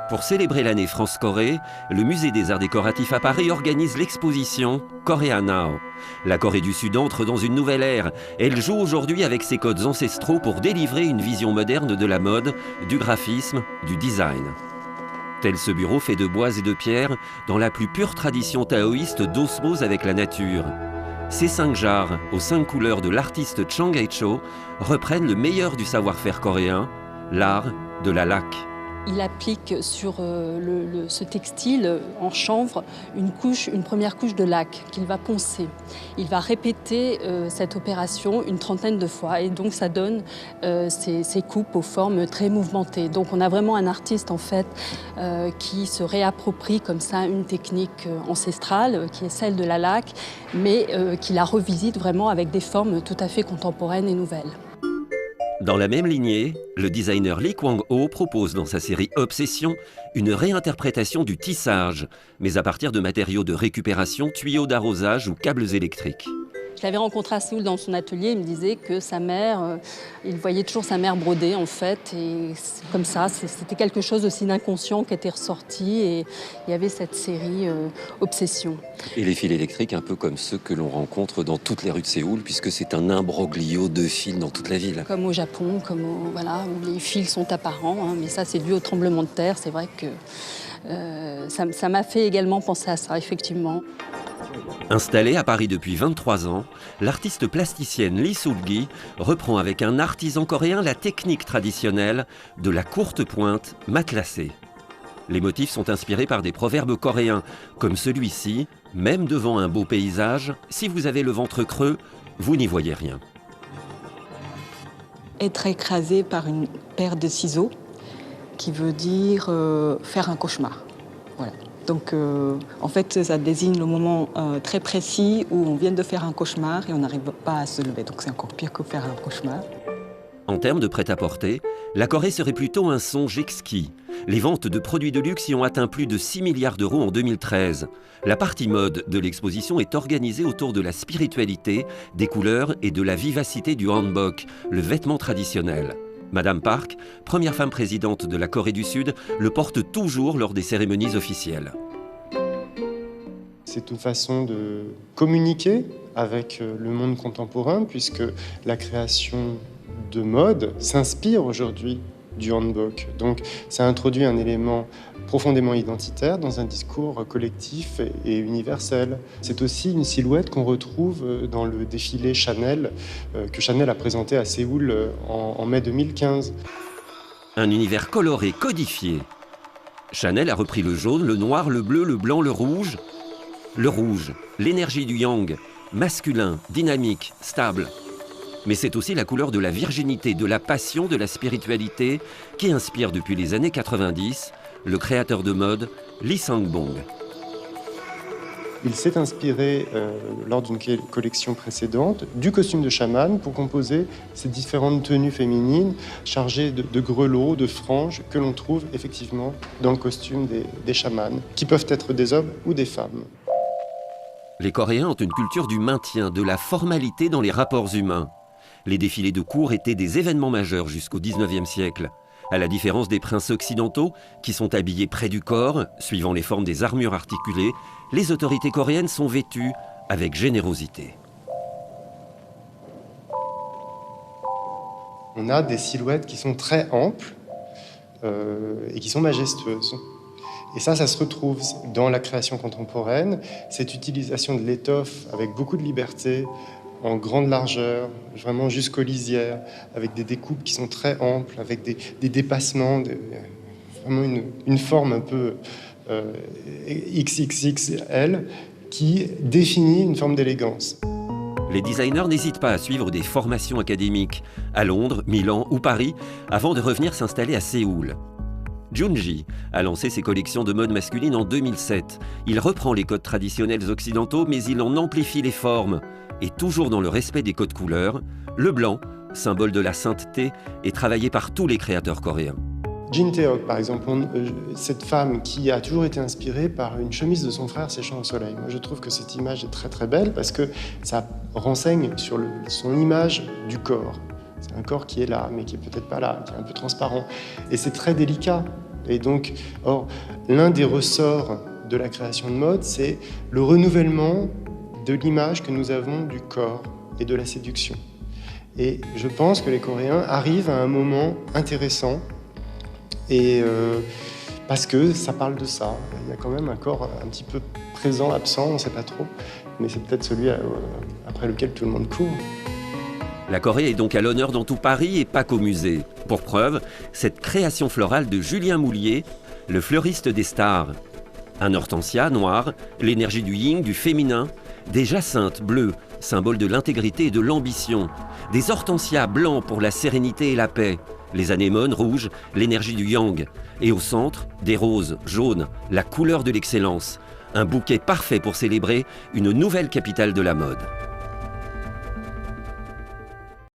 Pour célébrer l'année France-Corée, le Musée des Arts Décoratifs à Paris organise l'exposition Korea Now. La Corée du Sud entre dans une nouvelle ère. Elle joue aujourd'hui avec ses codes ancestraux pour délivrer une vision moderne de la mode, du graphisme, du design. Tel ce bureau fait de bois et de pierre, dans la plus pure tradition taoïste d'osmose avec la nature. Ces 5 jarres, aux 5 couleurs de l'artiste Chang Hae-cho, reprennent le meilleur du savoir-faire coréen, l'art de la laque. Il applique sur ce textile en chanvre une première couche de laque qu'il va poncer. Il va répéter cette opération une trentaine de fois et donc ça donne ces coupes aux formes très mouvementées. Donc on a vraiment un artiste en fait qui se réapproprie comme ça une technique ancestrale qui est celle de la laque, mais qui la revisite vraiment avec des formes tout à fait contemporaines et nouvelles. Dans la même lignée, le designer Lee Kwang-ho propose dans sa série Obsession une réinterprétation du tissage, mais à partir de matériaux de récupération, tuyaux d'arrosage ou câbles électriques. Je l'avais rencontré à Séoul dans son atelier, il me disait que sa mère, il voyait toujours sa mère broder en fait, et comme ça, c'était quelque chose aussi d'inconscient qui était ressorti, et il y avait cette série Obsession. Et les fils électriques, un peu comme ceux que l'on rencontre dans toutes les rues de Séoul, puisque c'est un imbroglio de fils dans toute la ville. Comme au Japon, voilà, où les fils sont apparents, hein, mais ça c'est dû au tremblement de terre, c'est vrai que ça m'a fait également penser à ça, effectivement. Installée à Paris depuis 23 ans, l'artiste plasticienne Lee Seul-gi reprend avec un artisan coréen la technique traditionnelle de la courte pointe matelassée. Les motifs sont inspirés par des proverbes coréens, comme celui-ci, même devant un beau paysage, si vous avez le ventre creux, vous n'y voyez rien. Être écrasé par une paire de ciseaux, qui veut dire faire un cauchemar. Voilà. Donc, en fait, ça désigne le moment très précis où on vient de faire un cauchemar et on n'arrive pas à se lever. Donc, c'est encore pire que faire un cauchemar. En termes de prêt-à-porter, la Corée serait plutôt un songe exquis. Les ventes de produits de luxe y ont atteint plus de 6 milliards d'euros en 2013. La partie mode de l'exposition est organisée autour de la spiritualité, des couleurs et de la vivacité du hanbok, le vêtement traditionnel. Madame Park, première femme présidente de la Corée du Sud, le porte toujours lors des cérémonies officielles. C'est une façon de communiquer avec le monde contemporain, puisque la création de mode s'inspire aujourd'hui du hanbok. Donc ça introduit un élément profondément identitaire dans un discours collectif et universel. C'est aussi une silhouette qu'on retrouve dans le défilé Chanel que Chanel a présenté à Séoul en mai 2015. Un univers coloré, codifié. Chanel a repris le jaune, le noir, le bleu, le blanc, le rouge. Le rouge, l'énergie du yang, masculin, dynamique, stable. Mais c'est aussi la couleur de la virginité, de la passion, de la spiritualité qui inspire depuis les années 90 le créateur de mode Lee Sang-bong. Il s'est inspiré, lors d'une collection précédente, du costume de chaman pour composer ces différentes tenues féminines chargées de grelots, de franges que l'on trouve effectivement dans le costume des chamans, qui peuvent être des hommes ou des femmes. Les Coréens ont une culture du maintien, de la formalité dans les rapports humains. Les défilés de cour étaient des événements majeurs jusqu'au 19e siècle. À la différence des princes occidentaux, qui sont habillés près du corps, suivant les formes des armures articulées, les autorités coréennes sont vêtues avec générosité. On a des silhouettes qui sont très amples et qui sont majestueuses. Et ça se retrouve dans la création contemporaine, cette utilisation de l'étoffe avec beaucoup de liberté, en grande largeur, vraiment jusqu'aux lisières, avec des découpes qui sont très amples, avec des dépassements, vraiment une forme un peu XXXL qui définit une forme d'élégance. Les designers n'hésitent pas à suivre des formations académiques à Londres, Milan ou Paris avant de revenir s'installer à Séoul. Junji a lancé ses collections de mode masculine en 2007. Il reprend les codes traditionnels occidentaux, mais il en amplifie les formes. Et toujours dans le respect des codes couleurs, le blanc, symbole de la sainteté, est travaillé par tous les créateurs coréens. Jin Tae-ok, par exemple, cette femme qui a toujours été inspirée par une chemise de son frère séchant au soleil. Moi, je trouve que cette image est très très belle parce que ça renseigne sur son image du corps. C'est un corps qui est là, mais qui est peut-être pas là, qui est un peu transparent. Et c'est très délicat Et donc, l'un des ressorts de la création de mode, c'est le renouvellement de l'image que nous avons du corps et de la séduction. Et je pense que les Coréens arrivent à un moment intéressant, et parce que ça parle de ça. Il y a quand même un corps un petit peu présent, absent, on ne sait pas trop, mais c'est peut-être celui après lequel tout le monde court. La Corée est donc à l'honneur dans tout Paris et pas qu'au musée. Pour preuve, cette création florale de Julien Moulier, le fleuriste des stars. Un hortensia noir, l'énergie du yin, du féminin, des jacinthes bleues, symbole de l'intégrité et de l'ambition, des hortensias blancs pour la sérénité et la paix, les anémones rouges, l'énergie du yang, et au centre, des roses jaunes, la couleur de l'excellence, un bouquet parfait pour célébrer une nouvelle capitale de la mode.